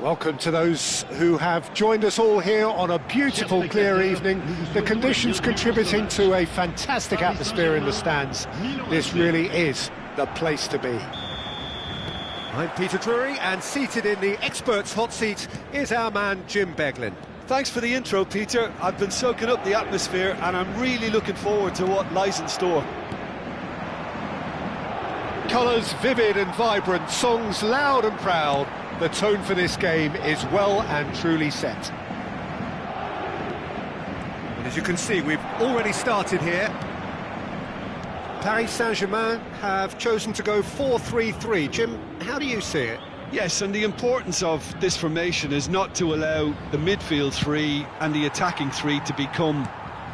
Welcome to those who have joined us all here on a beautiful, clear evening. The conditions contributing to a fantastic atmosphere in the stands. This really is the place to be. I'm Peter Drury, and seated in the experts' hot seat is our man Jim Beglin. Thanks for the intro, Peter. I've been soaking up the atmosphere and I'm really looking forward to what lies in store. Colours vivid and vibrant, songs loud and proud. The tone for this game is well and truly set. And as you can see, we've already started here. Paris Saint-Germain have chosen to go 4-3-3. Jim, how do you see it? Yes, and the importance of this formation is not to allow the midfield three and the attacking three to become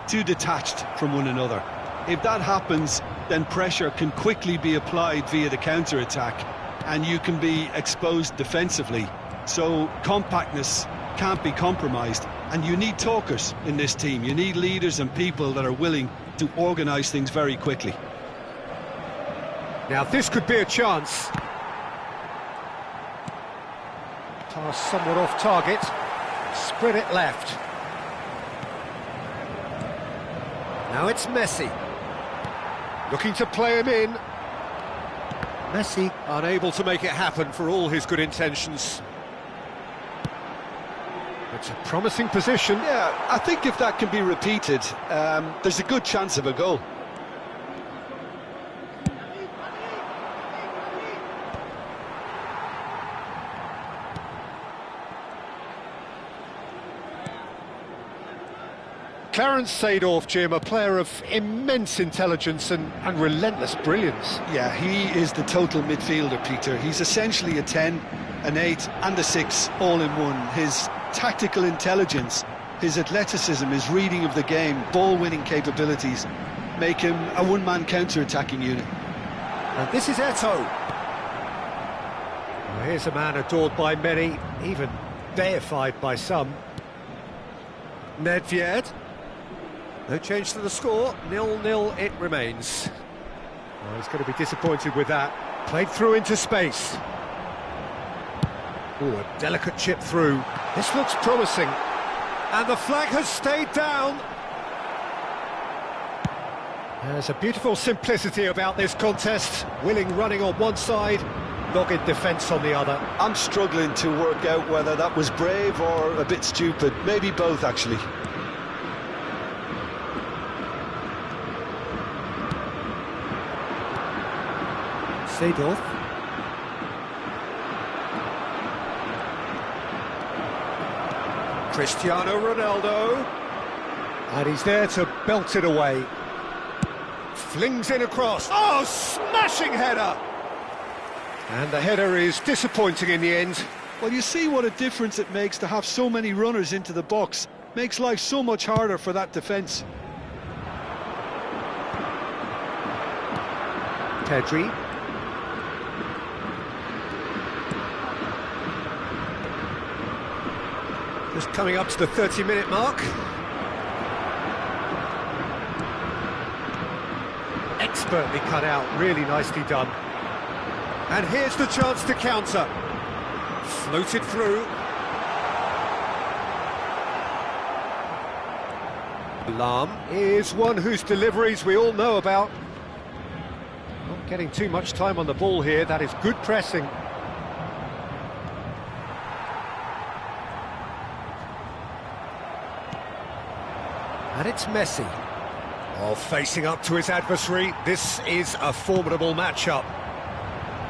too detached from one another. If that happens, then pressure can quickly be applied via the counter-attack, and you can be exposed defensively. So compactness can't be compromised, and you need talkers in this team. You need leaders and people that are willing to organise things very quickly. Now this could be a chance. Pass somewhat off target. Spread it left. Now it's Messi. Looking to play him in. Messi unable to make it happen for all his good intentions. It's a promising position. Yeah, I think if that can be repeated, there's a good chance of a goal. Clarence Seedorf, Jim, a player of immense intelligence and relentless brilliance. Yeah, he is the total midfielder, Peter. He's essentially a 10, an 8 and a 6 all in one. His tactical intelligence, his athleticism, his reading of the game, ball-winning capabilities make him a one-man counter-attacking unit. And this is Eto'o. Well, here's a man adored by many, even deified by some. Nedved. No change to the score, 0-0 it remains. Well, he's going to be disappointed with that. Played through into space. Oh, a delicate chip through. This looks promising. And the flag has stayed down. There's a beautiful simplicity about this contest. Willing running on one side, dogged defence on the other. I'm struggling to work out whether that was brave or a bit stupid. Maybe both, actually. Seedorf. Cristiano Ronaldo. And he's there to belt it away. Flings in across. Oh, smashing header! And the header is disappointing in the end. Well, you see what a difference it makes to have so many runners into the box. Makes life so much harder for that defence. Pedri. Just coming up to the 30-minute mark. Expertly cut out, really nicely done. And here's the chance to counter. Floated through. Lahm is one whose deliveries we all know about. Not getting too much time on the ball here, that is good pressing. And it's Messi. Oh, facing up to his adversary, this is a formidable matchup.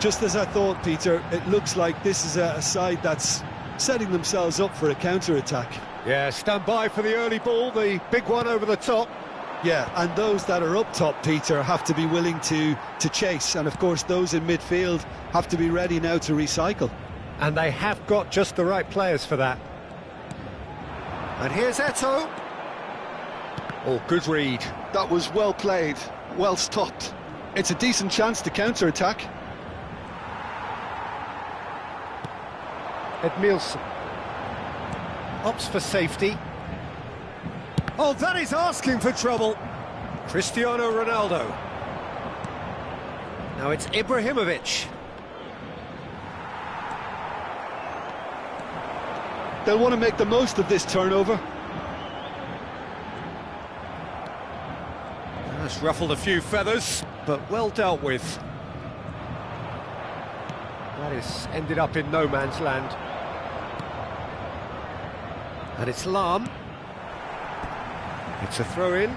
Just as I thought, Peter, it looks like this is a side that's setting themselves up for a counter-attack. Yeah, stand by for the early ball, the big one over the top. Yeah, and those that are up top, Peter, have to be willing to chase. And, of course, those in midfield have to be ready now to recycle. And they have got just the right players for that. And here's Eto'o. Oh, good read. That was well played, well stopped. It's a decent chance to counter-attack. Edmilson opts for safety. Oh, that is asking for trouble. Cristiano Ronaldo. Now it's Ibrahimovic. They'll want to make the most of this turnover. That's ruffled a few feathers, but well dealt with. That is ended up in no man's land. And it's Lahm. It's a throw-in.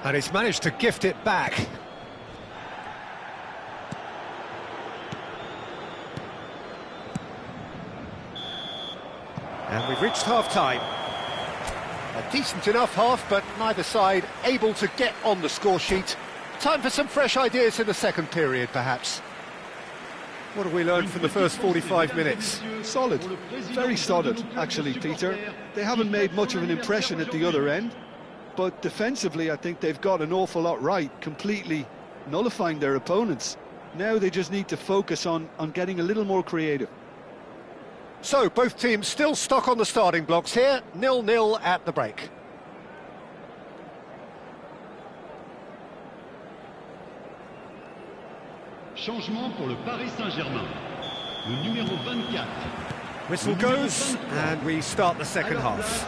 And he's managed to gift it back. And we've reached half-time. A decent enough half, but neither side able to get on the score sheet. Time for some fresh ideas in the second period, perhaps. What have we learned from the first 45 minutes? Solid. Very solid, actually, Peter. They haven't made much of an impression at the other end, but defensively, I think they've got an awful lot right, completely nullifying their opponents. Now they just need to focus on getting a little more creative. So, both teams still stuck on the starting blocks here, 0-0 at the break. Changement pour le Paris Saint-Germain. Le numéro 24. Whistle goes, and we start the second half.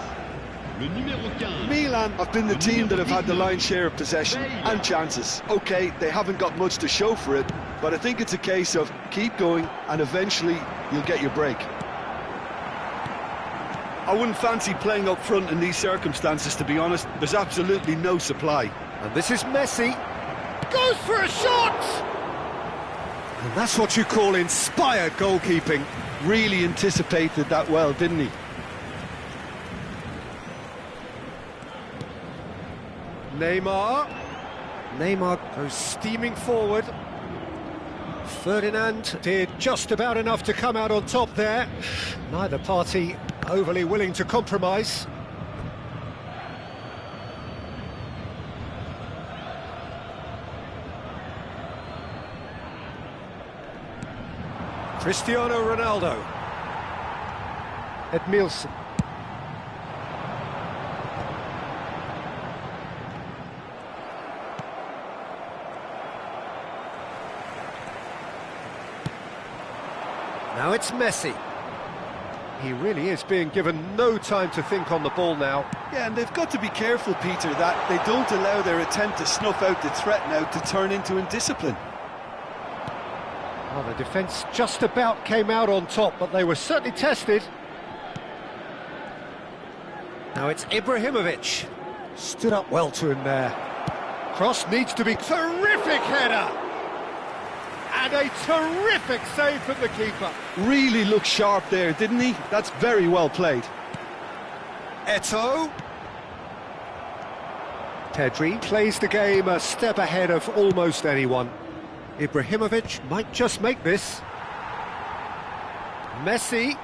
Le numéro 15. Milan have been the team that have had the lion's share of possession and chances. OK, they haven't got much to show for it, but I think it's a case of keep going and eventually you'll get your break. I wouldn't fancy playing up front in these circumstances, to be honest. There's absolutely no supply. And this is Messi. Goes for a shot! And that's what you call inspired goalkeeping. Really anticipated that well, didn't he? Neymar goes steaming forward. Ferdinand did just about enough to come out on top there. Neither party overly willing to compromise. Cristiano Ronaldo. Edmilson. Now it's Messi. He really is being given no time to think on the ball now. Yeah, and they've got to be careful, Peter, that they don't allow their attempt to snuff out the threat now to turn into indiscipline. Well, the defence just about came out on top, but they were certainly tested. Now it's Ibrahimovic. Stood up well to him there. Cross needs to be... Terrific header! And a terrific save from the keeper. Really looked sharp there, didn't he? That's very well played. Eto'o. Pedri plays the game a step ahead of almost anyone. Ibrahimovic might just make this. Messi.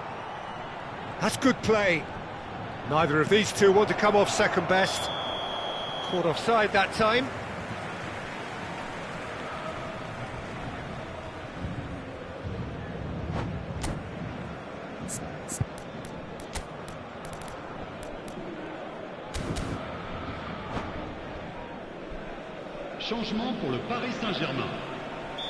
That's good play. Neither of these two want to come off second best. Caught offside that time. Changement pour le Paris Saint-Germain.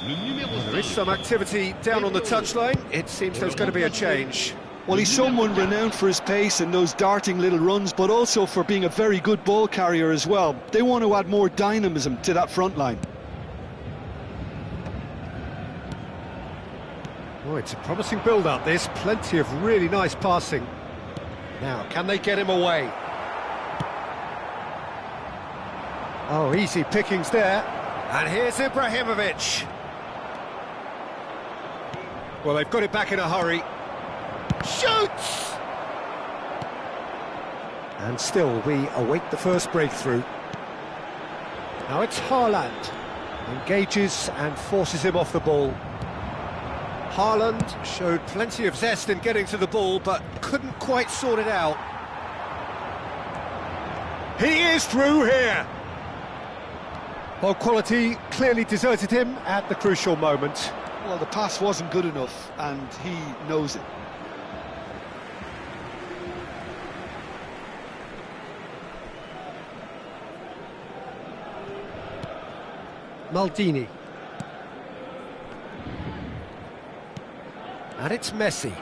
Le numéro 5. There is some activity down on the touchline. It seems there's going to be a change. Well, he's someone renowned for his pace and those darting little runs, but also for being a very good ball carrier as well. They want to add more dynamism to that front line. Oh, it's a promising build-up, this. Plenty of really nice passing. Now, can they get him away? Oh, easy pickings there. And here's Ibrahimovic. Well, they've got it back in a hurry. Shoots! And still, we await the first breakthrough. Now it's Haaland. Engages and forces him off the ball. Haaland showed plenty of zest in getting to the ball, but couldn't quite sort it out. He is through here! Well, quality clearly deserted him at the crucial moment. Well, the pass wasn't good enough, and he knows it. Maldini. And it's Messi.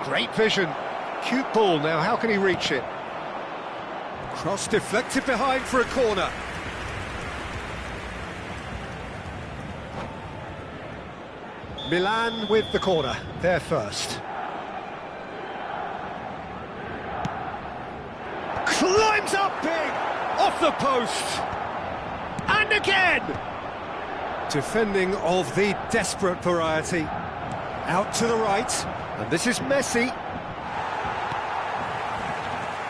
Great vision. Cute ball now, how can he reach it? Cross deflected behind for a corner. Milan with the corner, there first. Climbs up big, off the post. And again! Defending of the desperate variety. Out to the right, and this is Messi.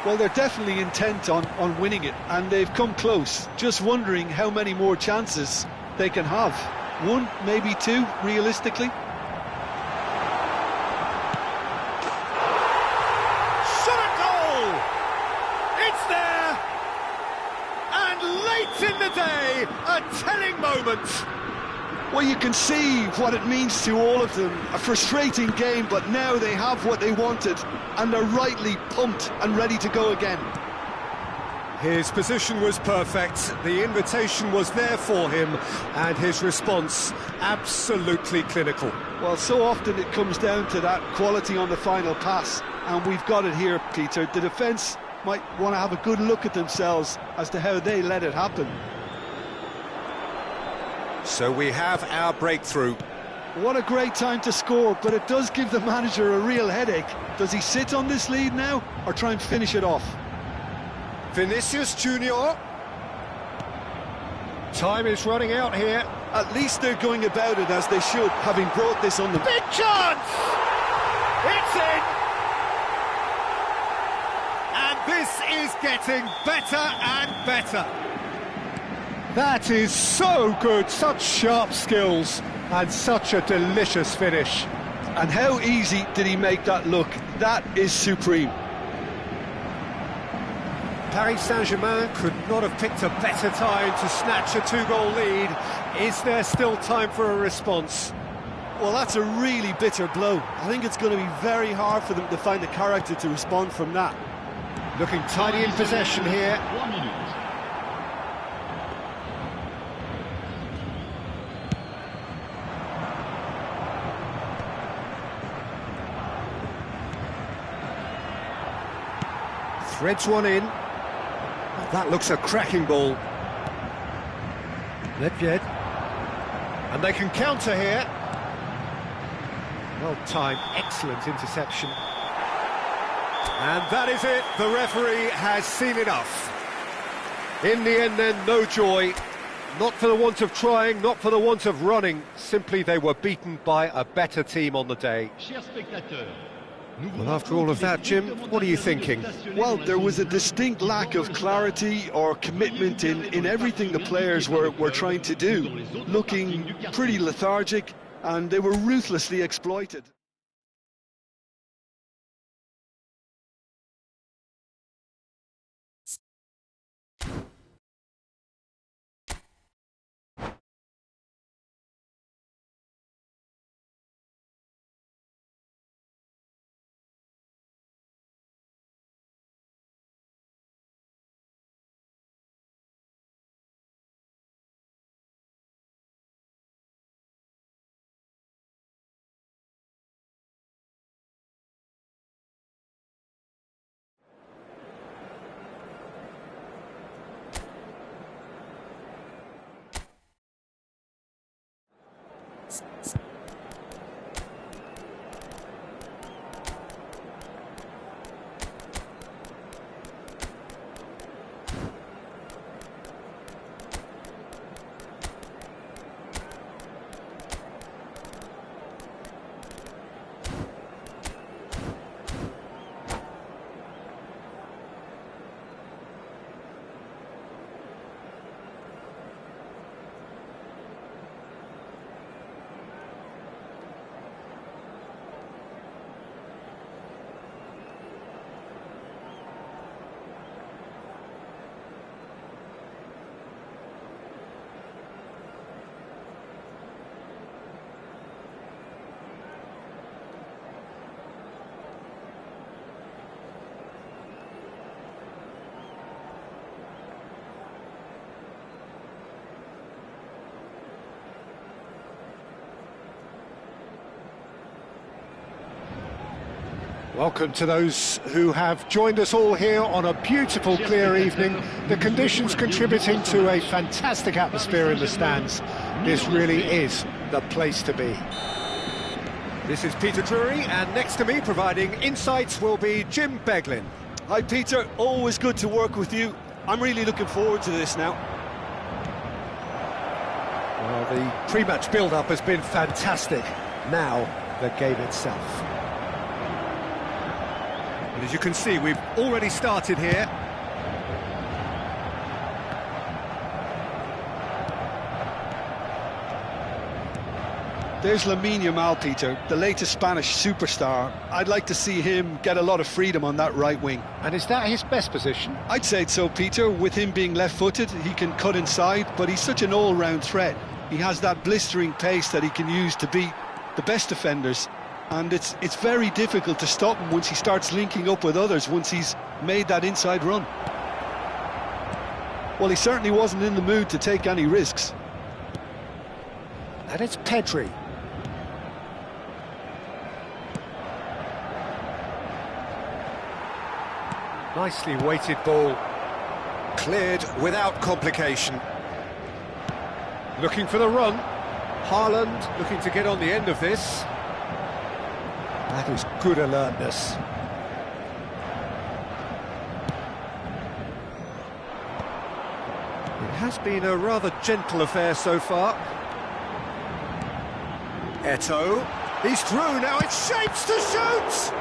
Well, they're definitely intent on winning it, and they've come close. Just wondering how many more chances they can have. One, maybe two, realistically. Shot at goal! It's there! And late in the day, a telling moment. Well, you can see what it means to all of them. A frustrating game, but now they have what they wanted, and they're rightly pumped and ready to go again. His position was perfect, the invitation was there for him, and his response absolutely clinical. Well, so often it comes down to that quality on the final pass, and we've got it here, Peter. The defence might want to have a good look at themselves as to how they let it happen. So we have our breakthrough. What a great time to score, but it does give the manager a real headache. Does he sit on this lead now, or try and finish it off? Vinicius Junior. Time is running out here. At least they're going about it as they should, having brought this on them. Big chance! It's in! And this is getting better and better. That is so good, such sharp skills, and such a delicious finish. And how easy did he make that look? That is supreme. Paris Saint-Germain could not have picked a better time to snatch a two-goal lead. Is there still time for a response? Well, that's a really bitter blow. I think it's going to be very hard for them to find the character to respond from that. Looking tidy in possession here. 3 minutes. Threads one in. That looks a cracking ball. Nedved. And they can counter here. Well timed, excellent interception. And that is it, the referee has seen enough. In the end then, no joy, Not for the want of trying, not for the want of running, simply they were beaten by a better team on the day. Well, after all of that, Jim, what are you thinking? Well, there was a distinct lack of clarity or commitment in everything the players were trying to do, looking pretty lethargic, and they were ruthlessly exploited. Welcome to those who have joined us all here on a beautiful, clear evening. The conditions contributing to a fantastic atmosphere in the stands. This really is the place to be. This is Peter Drury, and next to me, providing insights, will be Jim Beglin. Hi Peter, always good to work with you. I'm really looking forward to this now. Well, the pre-match build-up has been fantastic. Now, the game itself. And as you can see, we've already started here. There's Lamine Yamal, Peter, the latest Spanish superstar. I'd like to see him get a lot of freedom on that right wing. And is that his best position? I'd say so, Peter. With him being left-footed, he can cut inside, but he's such an all-round threat. He has that blistering pace that he can use to beat the best defenders. And it's very difficult to stop him once he starts linking up with others, once he's made that inside run. Well, he certainly wasn't in the mood to take any risks. And it's Pedri. Nicely weighted ball. Cleared without complication. Looking for the run. Haaland looking to get on the end of this. That is good alertness. It has been a rather gentle affair so far. Eto'o, he's through, now it's Shapes to shoot!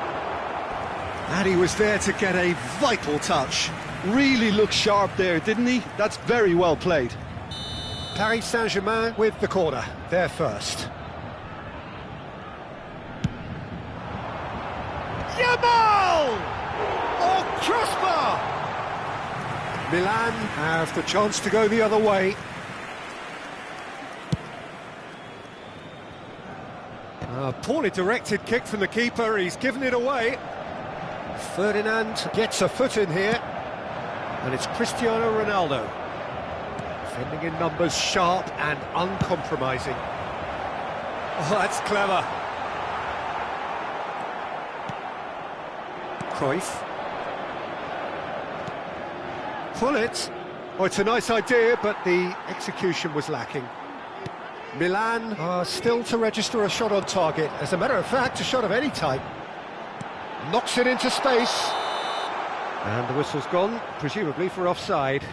And he was there to get a vital touch. Really looked sharp there, didn't he? That's very well played. Paris Saint-Germain with the corner, there first. Yamal! Oh, crossbar! Milan have the chance to go the other way. A poorly directed kick from the keeper, he's given it away. Ferdinand gets a foot in here, and it's Cristiano Ronaldo. Defending in numbers, sharp and uncompromising. Oh, that's clever. Cruyff. Pull it. Oh, it's a nice idea, but the execution was lacking. Milan are still to register a shot on target. As a matter of fact, a shot of any type. Knocks it into space. And the whistle's gone, presumably for offside.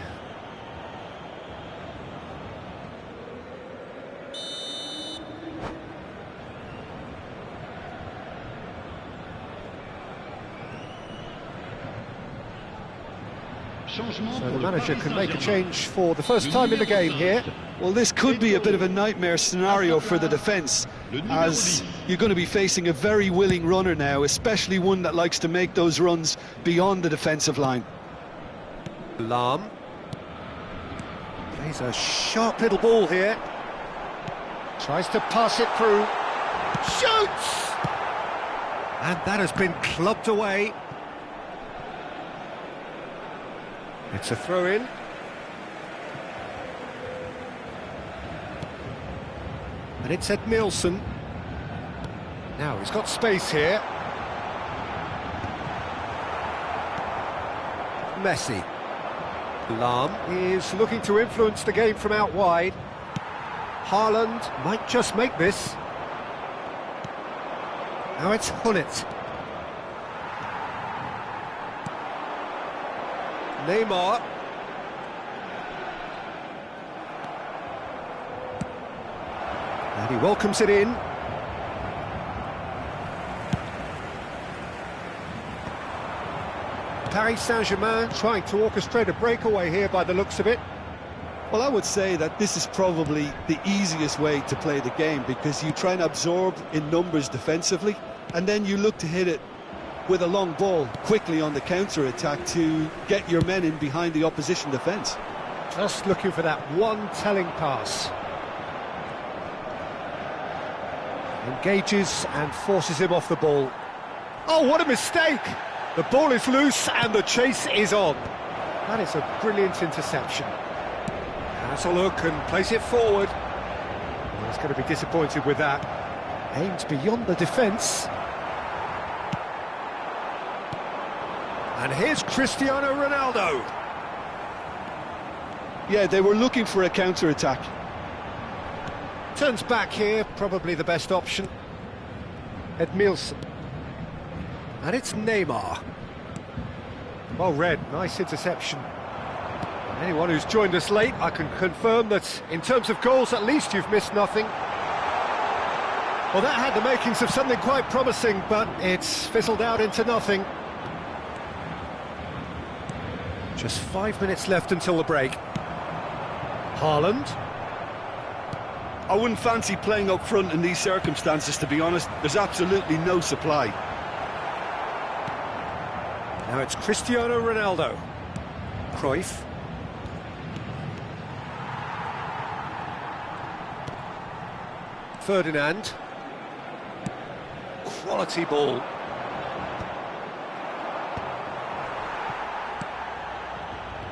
Changement So pour the le manager Paris can make a Saint-Germain. change for the first time in the game here. Well, this could be a bit of a nightmare scenario for the defence, as you're going to be facing a very willing runner now, especially one that likes to make those runs beyond the defensive line. Lahm plays a sharp little ball here. Tries to pass it through. Shoots! And that has been clubbed away. It's a throw-in. And it's Ed Nielsen. Now he's got space here. Messi. Lahm is looking to influence the game from out wide. Haaland might just make this. Now it's Gullit. Neymar. And he welcomes it in. Paris Saint-Germain trying to orchestrate a breakaway here by the looks of it. Well, I would say that this is probably the easiest way to play the game, because you try and absorb in numbers defensively, and then you look to hit it with a long ball quickly on the counter-attack to get your men in behind the opposition defence. Just looking for that one telling pass. Engages and forces him off the ball. Oh, what a mistake! The ball is loose and the chase is on. That is a brilliant interception. Has a look and plays it forward. Well, he's going to be disappointed with that. Aimed beyond the defence. And here's Cristiano Ronaldo. Yeah, they were looking for a counter-attack. Turns back here, probably the best option. Ed Nielsen. And it's Neymar. Well read, nice interception. Anyone who's joined us late, I can confirm that in terms of goals, at least you've missed nothing. Well, that had the makings of something quite promising, but it's fizzled out into nothing. Just 5 minutes left until the break. Haaland. I wouldn't fancy playing up front in these circumstances, to be honest. There's absolutely no supply. Now it's Cristiano Ronaldo. Cruyff. Ferdinand. Quality ball.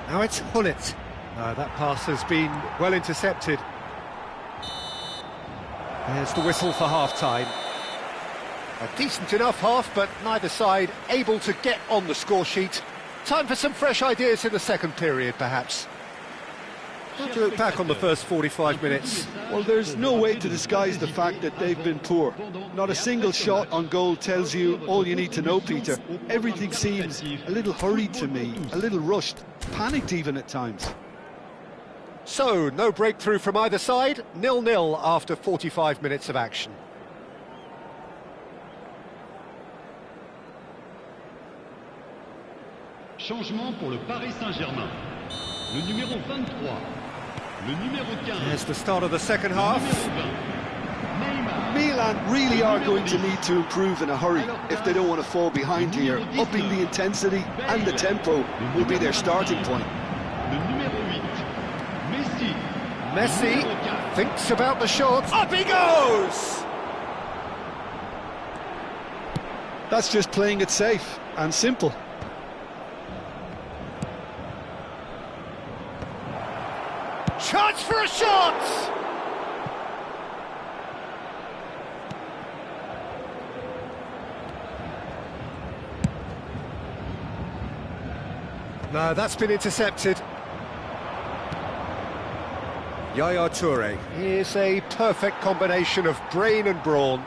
Now it's Gullit. That pass has been well intercepted. There's the whistle for half-time. A decent enough half, but neither side able to get on the score sheet. Time for some fresh ideas in the second period, perhaps. How do you look back on the first 45 minutes? Well, there's no way to disguise the fact that they've been poor. Not a single shot on goal tells you all you need to know, Peter. Everything seems a little hurried to me, a little rushed, panicked even at times. So, no breakthrough from either side, 0-0 after 45 minutes of action. Changement pour le Paris Saint-Germain. Le numéro 23. Le numéro 15. There's the start of the second half. Milan really are going to need to improve in a hurry if they don't want to fall behind here. Upping the intensity and the tempo will be their starting point. Le numéro 8. Messi. Messi thinks about the shot. Up he goes! That's just playing it safe and simple. Chance for a shot! No, that's been intercepted. Yaya Toure is a perfect combination of brain and brawn.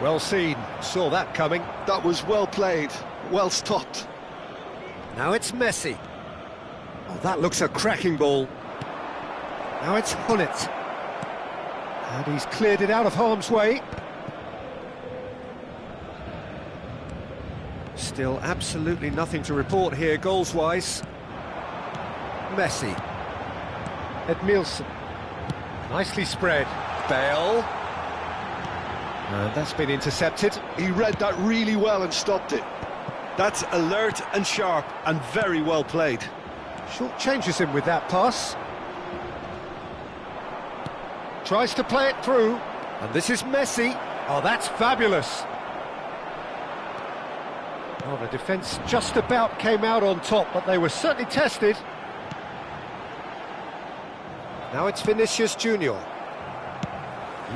Well seen, saw that coming. That was well played, well stopped. Now it's Messi. Oh, that looks a cracking ball. Now it's Gullit. And he's cleared it out of harm's way. Still absolutely nothing to report here, goals-wise. Messi. Edmilson. Nicely spread. Bale. And that's been intercepted. He read that really well and stopped it. That's alert and sharp and very well played. Short changes him with that pass. Tries to play it through. And this is Messi. Oh, that's fabulous. Oh, the defence just about came out on top, but they were certainly tested. Now it's Vinicius Junior.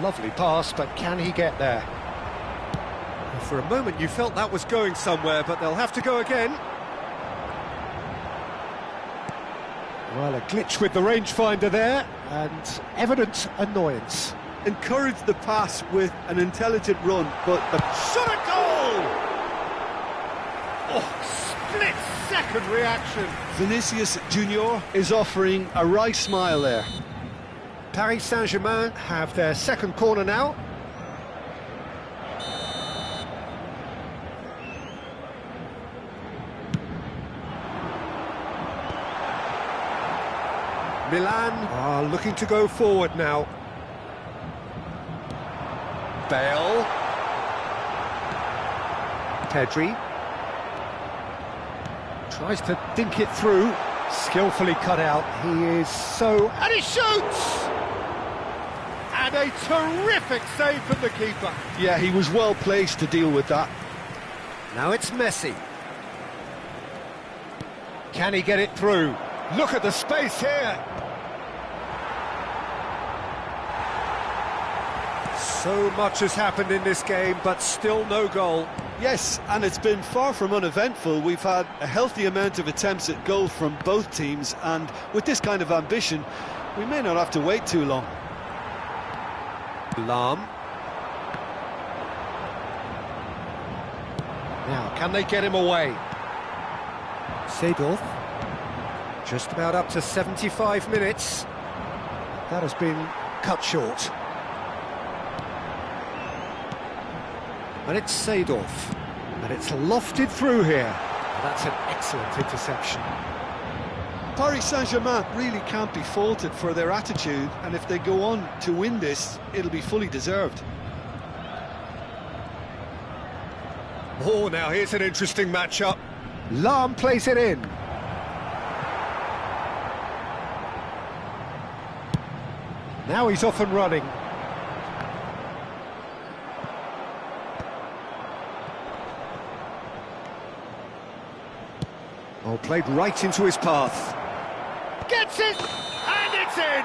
Lovely pass, but can he get there? For a moment you felt that was going somewhere, but they'll have to go again. Well, a glitch with the rangefinder there, and evident annoyance. Encouraged the pass with an intelligent run, but the Shot a goal! Oh, split-second reaction. Vinicius Junior is offering a wry smile there. Paris Saint-Germain have their second corner now. Milan are looking to go forward now. Bale. Pedri. Tries to dink it through. Skillfully cut out. He is so... And he shoots! And a terrific save from the keeper. Yeah, he was well placed to deal with that. Now it's Messi. Can he get it through? Look at the space here. So much has happened in this game, but still no goal. Yes, and it's been far from uneventful. We've had a healthy amount of attempts at goal from both teams, and with this kind of ambition, we may not have to wait too long. Lahm. Now, can they get him away? Seedorf. Just about up to 75 minutes. That has been cut short. And it's Seedorf. And it's lofted through here. That's an excellent interception. Paris Saint-Germain really can't be faulted for their attitude, and if they go on to win this, it'll be fully deserved. Oh, now here's an interesting matchup. Lahm plays it in. Now he's off and running. Oh, played right into his path. Gets it! And it's in!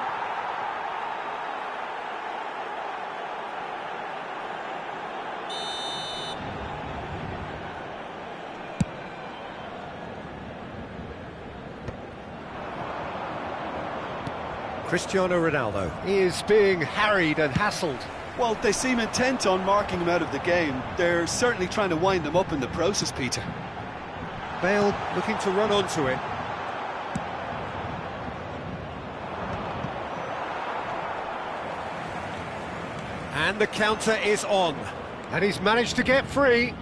Cristiano Ronaldo is being harried and hassled. Well, they seem intent on marking him out of the game. They're certainly trying to wind him up in the process, Peter. Bale looking to run onto it. And the counter is on. And he's managed to get free.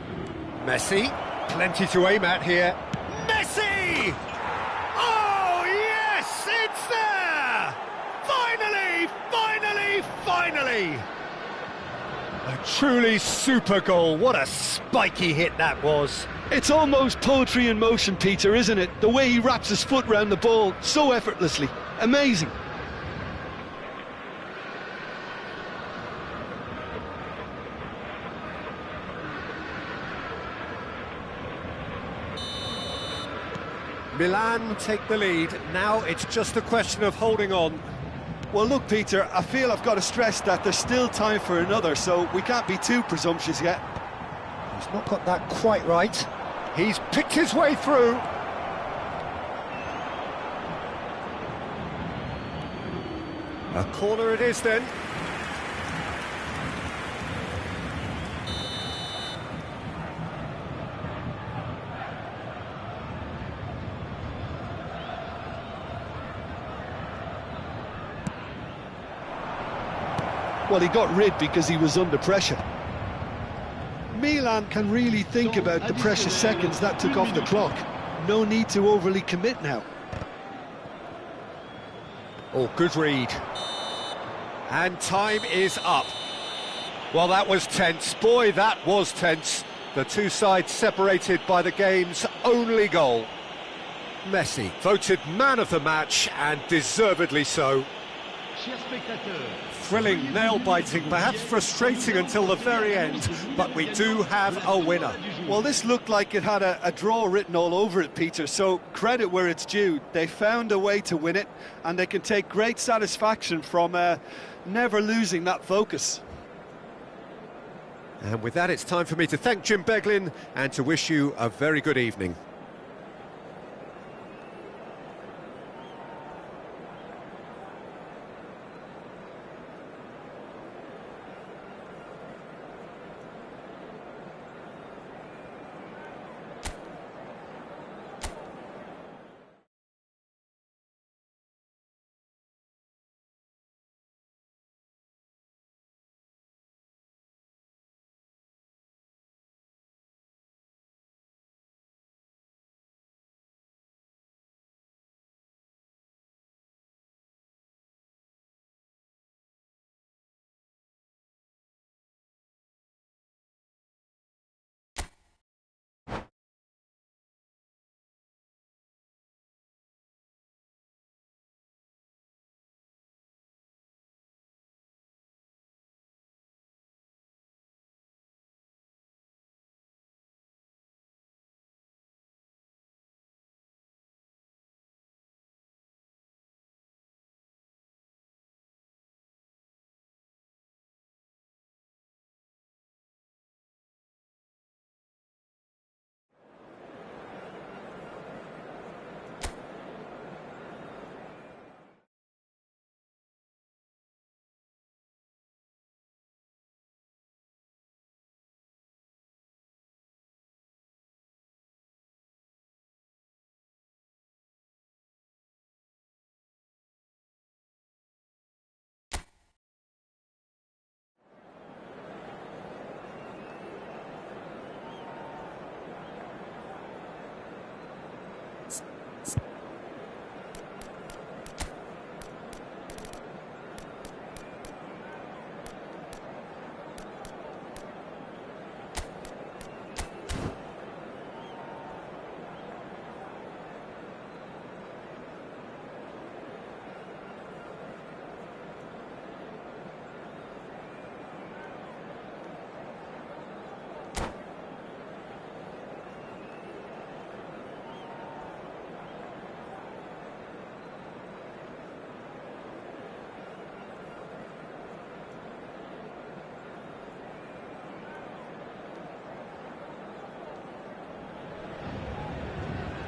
Messi, plenty to aim at here. Messi! Oh, yes, it's there! Finally, finally, finally! A truly super goal. What a spiky hit that was. It's almost poetry in motion, Peter, isn't it? The way he wraps his foot round the ball so effortlessly. Amazing. Milan take the lead. Now it's just a question of holding on. Well, look, Peter, I feel I've got to stress that there's still time for another, so we can't be too presumptuous yet. He's not got that quite right. He's picked his way through. A corner it is then. Well, he got rid because he was under pressure. Milan can really think about the precious seconds that took off the clock. No need to overly commit now. Oh, good read. And time is up. Well, that was tense. Boy, that was tense. The two sides separated by the game's only goal. Messi, voted man of the match, and deservedly so. Thrilling, nail-biting, perhaps frustrating until the very end, but we do have a winner. Well, this looked like it had a draw written all over it, Peter, so credit where it's due. They found a way to win it, and they can take great satisfaction from never losing that focus. And with that, it's time for me to thank Jim Beglin and to wish you a very good evening.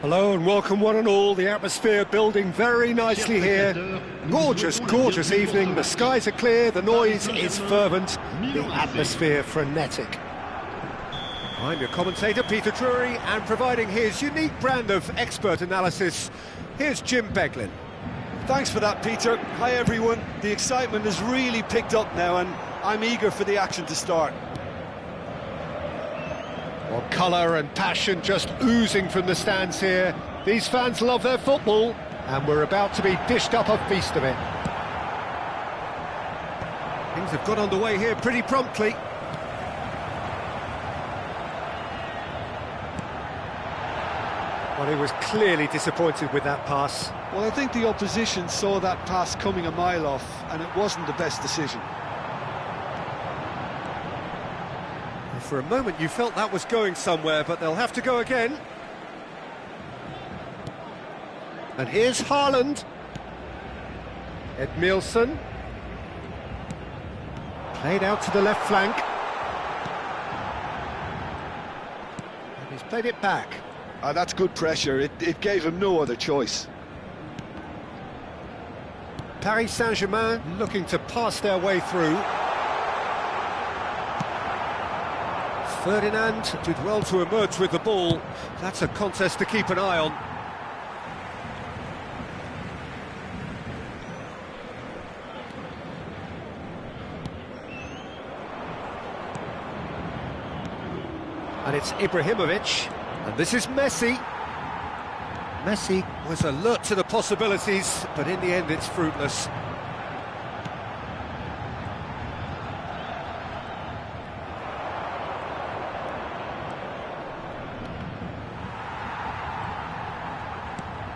Hello and welcome one and all. The atmosphere building very nicely here. Gorgeous, gorgeous evening. The skies are clear, the noise is fervent, the atmosphere frenetic. I'm your commentator, Peter Drury, and providing his unique brand of expert analysis, here's Jim Beglin. Thanks for that, Peter. Hi, everyone. The excitement has really picked up now, and I'm eager for the action to start. Well, colour and passion just oozing from the stands here. These fans love their football, and we're about to be dished up a feast of it. Things have got underway here pretty promptly. Well, he was clearly disappointed with that pass. Well, I think the opposition saw that pass coming a mile off, and it wasn't the best decision. For a moment you felt that was going somewhere, but they'll have to go again. And here's Haaland. Edmilson. Played out to the left flank. And he's played it back. That's good pressure. It gave him no other choice. Paris Saint-Germain looking to pass their way through. Ferdinand did well to emerge with the ball. That's a contest to keep an eye on. it's Ibrahimovic, and this is Messi. Messi was alert to the possibilities, but in the end it's fruitless.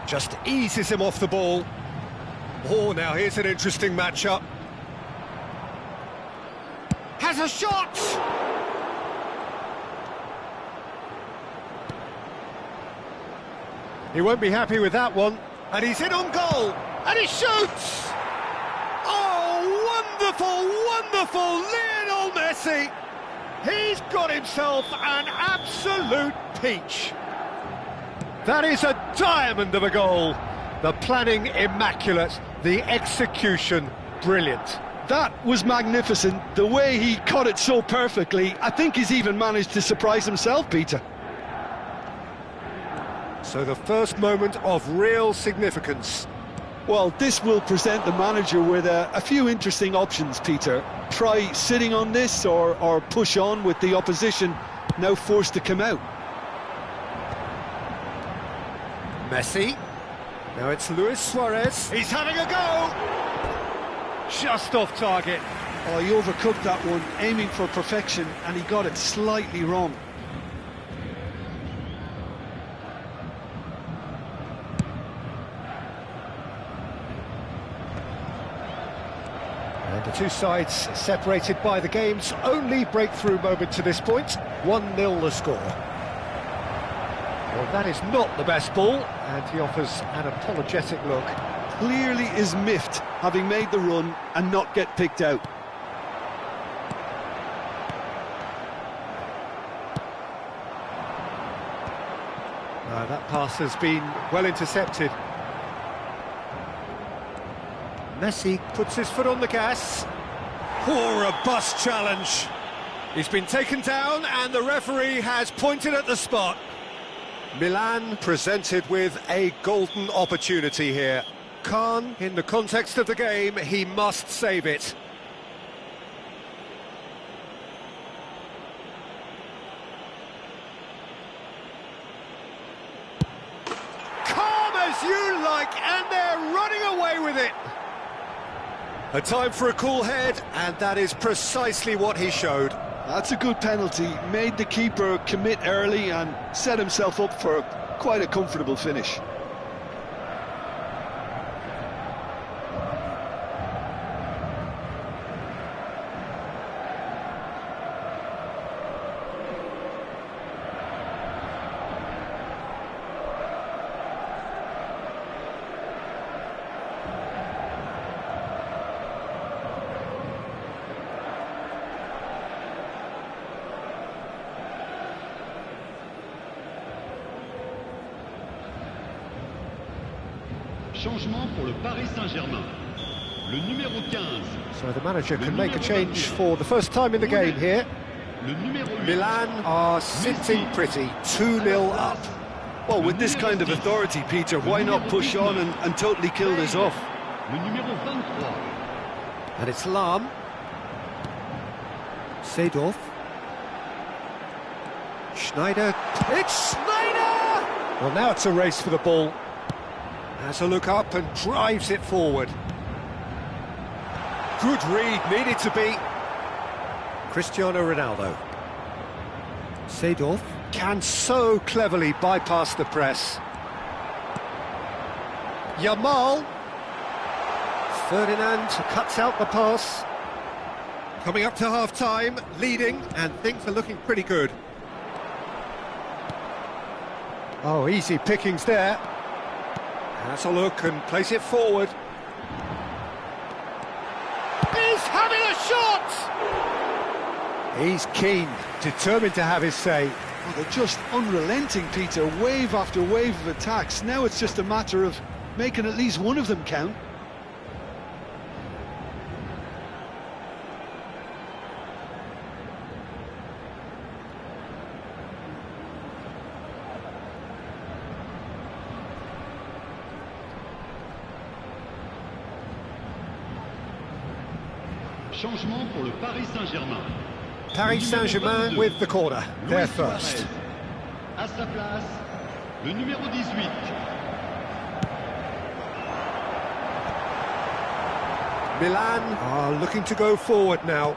Just eases him off the ball. Oh, now here's an interesting matchup. Has a shot! He won't be happy with that one. And he's in on goal! And he shoots! Oh, wonderful, wonderful Lionel Messi! He's got himself an absolute peach. That is a diamond of a goal. The planning immaculate, the execution brilliant. That was magnificent. The way he cut it so perfectly, I think he's even managed to surprise himself, Peter. So the first moment of real significance. Well, this will present the manager with a few interesting options, Peter. Try sitting on this or push on with the opposition now forced to come out. Messi. Now it's Luis Suarez. He's having a go! Just off target. Oh, he overcooked that one, aiming for perfection, and he got it slightly wrong. And the two sides separated by the game's only breakthrough moment to this point. 1-0 the score. Well, that is not the best ball, and he offers an apologetic look. Clearly is miffed, having made the run and not get picked out. That pass has been well intercepted. Messi puts his foot on the gas. Oh, a robust challenge. He's been taken down, and the referee has pointed at the spot. Milan presented with a golden opportunity here. Khan, in the context of the game, he must save it. Calm as you like, and they're running away with it. A time for a cool head, and that is precisely what he showed. That's a good penalty, made the keeper commit early and set himself up for quite a comfortable finish. Changement pour le Paris Saint-Germain. Le numéro 15. So the manager can make a change for the first time in the game here. Le numéro 8. Milan are sitting pretty, 2-0 up. Well, with this kind of authority, Peter, why not push on and totally kill this off? Le numéro 23. And it's Lahm. Seedorf. Schneider. It's Schneider! Well, now it's a race for the ball. Has a look up and drives it forward. Good read, needed to be. Cristiano Ronaldo. Seedorf can so cleverly bypass the press. Yamal. Ferdinand cuts out the pass. Coming up to half-time, leading, and things are looking pretty good. Oh, easy pickings there. Has a look and plays it forward. He's having a shot! He's keen, determined to have his say. Oh, they're just unrelenting, Peter, wave after wave of attacks. Now it's just a matter of making at least one of them count. Changement pour le Paris Saint-Germain. Paris Saint-Germain with the corner. They're first. À sa place, le numéro 18. Milan are looking to go forward now.